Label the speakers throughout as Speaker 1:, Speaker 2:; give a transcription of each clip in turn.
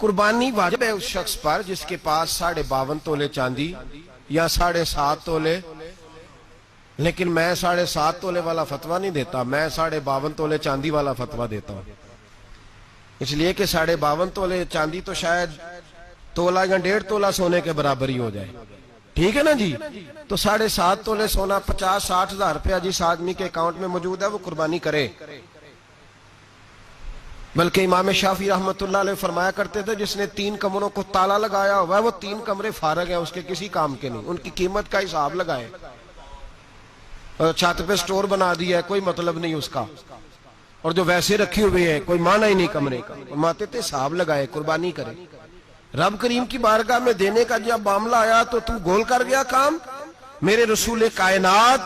Speaker 1: قربانی واجب ہے اس شخص پر جس کے پاس 52.5 تولے چاندی یا 7.5 تولے، لیکن میں 7.5 تولے والا فتویٰ نہیں دیتا، میں 52.5 تولے چاندی والا فتویٰ دیتا ہوں، اس لیے کہ 52.5 تولے چاندی تو شاید تولہ یا 1.5 تولہ سونے کے برابر ہی ہو جائے، ٹھیک ہے نا جی؟ تو 7.5 تولے سونا 50-60 ہزار روپیہ جس آدمی کے اکاؤنٹ میں موجود ہے وہ قربانی کرے۔ بلکہ امام شافعی رحمت اللہ علیہ فرمایا کرتے تھے جس نے 3 کمروں کو تالا لگایا ہوا ہے وہ 3 کمرے فارغ ہیں، اس کے کسی کام کے نہیں، ان کی قیمت کا حساب لگائے، چھت پہ سٹور بنا دیا ہے کوئی مطلب نہیں اس کا، اور جو ویسے رکھی ہوئے ہیں کوئی معنی ہی نہیں کمرے کا، فرماتے تھے حساب لگائے قربانی کرے۔ رب کریم کی بارگاہ میں دینے کا جب معاملہ آیا تو گول کر گیا کام۔ میرے رسول کائنات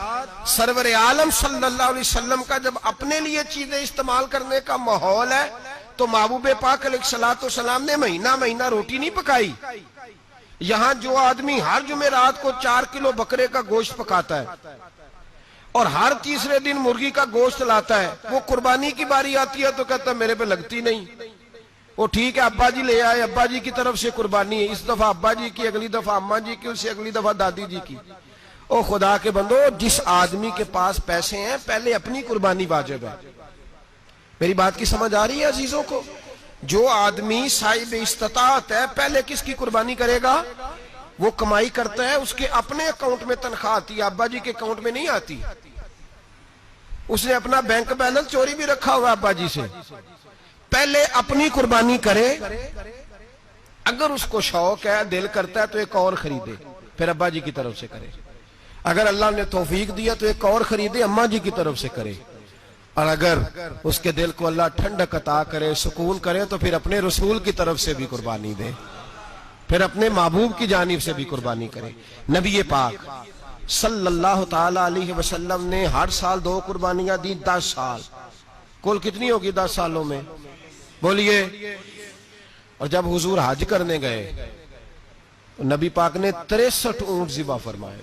Speaker 1: سرور عالم صلی اللہ علیہ وسلم کا جب اپنے لیے چیزیں استعمال کرنے کا ماحول ہے تو محبوب پاک علیہ الصلوۃ والسلام نے مہینہ روٹی نہیں پکائی۔ یہاں جو آدمی ہر جمعرات کو 4 کلو بکرے کا گوشت پکاتا ہے اور ہر تیسرے دن مرغی کا گوشت لاتا ہے، وہ قربانی کی باری آتی ہے تو کہتا ہے میرے پہ لگتی نہیں، وہ ٹھیک ہے ابا جی لے آئے، ابا جی کی طرف سے قربانی ہے، اس دفعہ ابا جی کی، اگلی دفعہ اماں جی کی، اس سے اگلی دفعہ دادی جی کی۔ او خدا کے بندو، جس آدمی کے پاس پیسے ہیں پہلے اپنی قربانی واجب ہے۔ میری بات کی سمجھ آ رہی ہے عزیزوں کو؟ جو آدمی صاحب استطاعت ہے پہلے کس کی قربانی کرے گا؟ وہ کمائی کرتا ہے، اس کے اپنے اکاؤنٹ میں تنخواہ آتی ہے، ابا جی کے اکاؤنٹ میں نہیں آتی۔ اس نے اپنا بینک بیلنس چوری بھی رکھا ہوا ابا جی سے، پہلے اپنی قربانی کرے، اگر اس کو شوق ہے دل کرتا ہے تو ایک اور خریدے پھر ابا جی کی طرف سے کرے، اگر اللہ نے توفیق دیا تو ایک اور خریدے اماں جی کی طرف سے کرے، اور اگر اس کے دل کو اللہ ٹھنڈک عطا کرے سکون کرے تو پھر اپنے رسول کی طرف سے بھی قربانی دے، پھر اپنے محبوب کی جانب سے بھی قربانی کرے۔ نبی پاک صلی اللہ تعالی علیہ وسلم نے ہر سال 2 قربانیاں دی، 10 سال، کل کتنی ہوگی 10 سالوں میں بولیے؟ اور جب حضور حج کرنے گئے نبی پاک نے 63 اونٹ ذبح فرمائے۔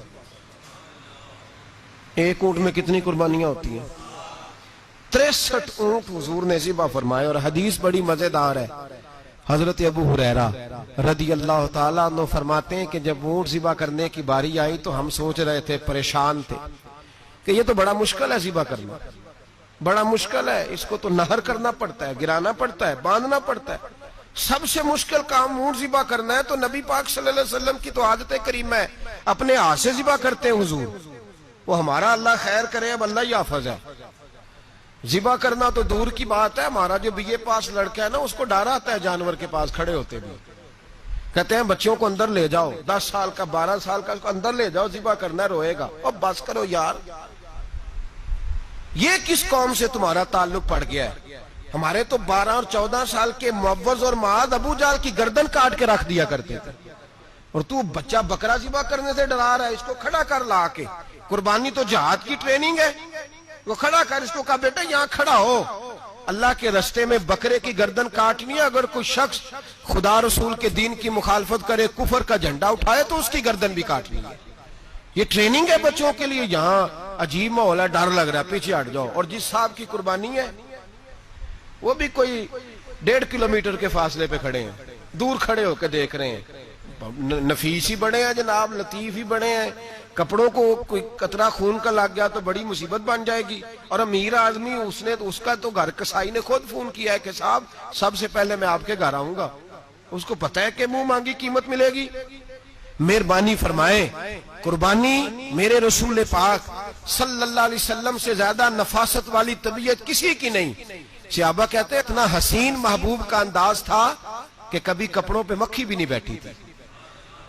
Speaker 1: ایک اونٹ میں کتنی قربانیاں ہوتی ہیں؟ 63 اونٹ حضور نے ذبح فرمائے۔ اور حدیث بڑی مزیدار ہے، حضرت ابو ہریرہ رضی اللہ تعالیٰ عنہ فرماتے ہیں کہ جب اونٹ ذبح کرنے کی باری آئی تو ہم سوچ رہے تھے، پریشان تھے کہ یہ تو بڑا مشکل ہے ذبح کرنا، بڑا مشکل ہے، اس کو تو نہر کرنا پڑتا ہے، گرانا پڑتا ہے، باندھنا پڑتا ہے، سب سے مشکل کام اونٹ ذبح کرنا ہے۔ تو نبی پاک صلی اللہ علیہ وسلم کی تو عادت کریمہ ہے، اپنے ہاتھ سے ذبح کرتے ہیں حضور، وہ ہمارا اللہ خیر کرے، اب اللہ ہی حافظ ہے۔ ذبح کرنا تو دور کی بات ہے، ہمارا جو BA پاس لڑکا ہے نا اس کو ڈر آتا ہے جانور کے پاس کھڑے ہوتے بھی، کہتے ہیں بچوں کو اندر لے جاؤ، 10 سال کا 12 سال کا اس کو اندر لے جاؤ، ذبح کرنا ہے، روئے گا۔ اور بس کرو یار، یہ کس قوم سے تمہارا تعلق پڑ گیا ہے؟ ہمارے تو 12 اور 14 سال کے معوذ اور معاذ ابو جہل کی گردن کاٹ کے رکھ دیا کرتے تھے، اور تو بچہ بکرا ذبح کرنے سے ڈرا رہا ہے، اس کو کھڑا کر لا کے۔ قربانی تو جہاد کی ٹریننگ ہے، وہ کھڑا کر، اس کو کہا بیٹا یہاں کھڑا ہو، اللہ کے رستے میں بکرے کی گردن کاٹنی ہے، اگر کوئی شخص خدا رسول کے دین کی مخالفت کرے، کفر کا جھنڈا اٹھائے تو اس کی گردن بھی کاٹنی ہے۔ یہ ٹریننگ ہے بچوں کے لیے۔ یہاں عجیب ماحول ہے، ڈر لگ رہا ہے، پیچھے ہٹ جاؤ۔ اور جس صاحب کی قربانی ہے وہ بھی کوئی 1.5 کلومیٹر کے فاصلے پہ کھڑے ہیں، دور کھڑے ہو کے دیکھ رہے ہیں، نفیس ہی بڑے ہیں جناب، لطیف ہی بڑے ہیں، کپڑوں کو کوئی قطرہ خون کا لگ گیا تو بڑی مصیبت بن جائے گی۔ اور امیر آدمی اس کا تو گھر کسائی نے خود فون کیا ہے کہ صاحب سب سے پہلے میں آپ کے گھر آؤں گا، اس کو پتہ ہے کہ منہ مانگی قیمت ملے گی۔ مہربانی فرمائے، قربانی میرے رسول پاک صلی اللہ علیہ وسلم سے زیادہ نفاست والی طبیعت کسی کی نہیں۔ صحابہ کہتے ہیں اتنا حسین محبوب کا انداز تھا کہ کبھی کپڑوں پہ مکھی بھی نہیں بیٹھی تھی،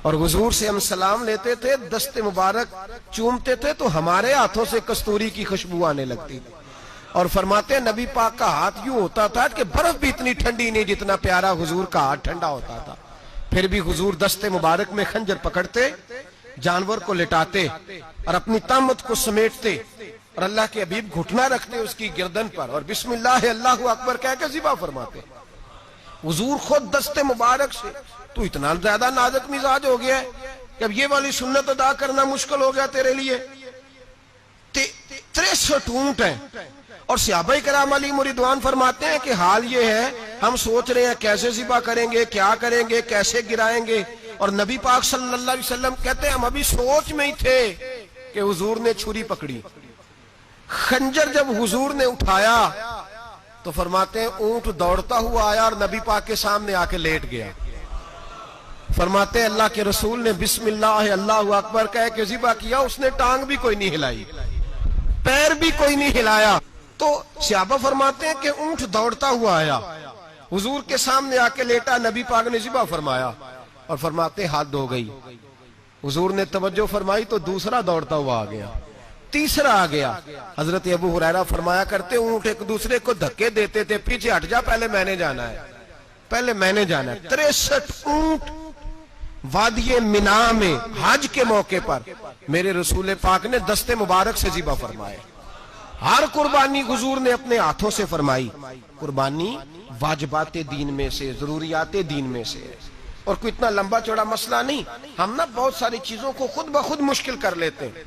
Speaker 1: اور حضور سے ہم سلام لیتے تھے، دست مبارک چومتے تھے تو ہمارے ہاتھوں سے کستوری کی خوشبو آنے لگتی تھی، اور فرماتے ہیں نبی پاک کا ہاتھ یوں ہوتا تھا کہ برف بھی اتنی ٹھنڈی نہیں جتنا پیارا حضور کا ہاتھ ٹھنڈا ہوتا تھا، پھر بھی حضور دست مبارک میں خنجر پکڑتے، جانور کو لٹاتے اور اپنی طامت کو سمیٹتے، اور اللہ کے حبیب گھٹنا رکھتے اس کی گردن پر، اور بسم اللہ اللہ اکبر کہہ کے ذبح فرماتے۔ حضور خود دست مبارک سے، تو اتنا زیادہ نازک مزاج ہو گیا ہے کہ اب یہ والی سنت ادا کرنا مشکل ہو گیا تیرے لیے۔ 63 اونٹ ہیں، اور صحابہ کرام علیہم رضوان فرماتے ہیں کہ حال یہ ہے ہم سوچ رہے ہیں کیسے ذبح کریں گے، کیا کریں گے، کیسے گرائیں گے، اور نبی پاک صلی اللہ علیہ وسلم کہتے ہیں ہم ابھی سوچ میں ہی تھے کہ حضور نے چھری پکڑی، خنجر جب حضور نے اٹھایا تو فرماتے ہیں اونٹ دوڑتا ہوا آیا اور نبی پاک کے سامنے آ کے لیٹ گیا۔ فرماتے ہیں اللہ کے رسول نے بسم اللہ اللہ اکبر کہہ کے ذبح کیا، اس نے ٹانگ بھی کوئی نہیں ہلائی، پیر بھی کوئی نہیں ہلایا۔ تو صحابہ فرماتے ہیں کہ اونٹ دوڑتا ہوا آیا، حضور کے سامنے آ کے لیٹا، نبی پاک نے ذبح فرمایا اور فرماتے ہیں ہاتھ دھو گئی۔ حضور نے توجہ فرمائی تو دوسرا دوڑتا ہوا آ گیا، تیسرا آ گیا۔ حضرت ابو ہریرہ فرمایا کرتے اونٹ ایک دوسرے کو دھکے دیتے تھے، پیچھے ہٹ جا، پہلے میں نے جانا ہے، پہلے میں نے جانا ہے۔ 63 اونٹ وادی مینا میں حج کے موقع پر میرے رسول پاک نے دست مبارک سے ذبح فرمائے۔ ہر قربانی حضور نے اپنے ہاتھوں سے فرمائی۔ قربانی واجبات دین میں سے، ضروریات دین میں سے ہے، اور کوئی اتنا لمبا چوڑا مسئلہ نہیں۔ ہم نا بہت ساری چیزوں کو خود بخود مشکل کر لیتے ہیں۔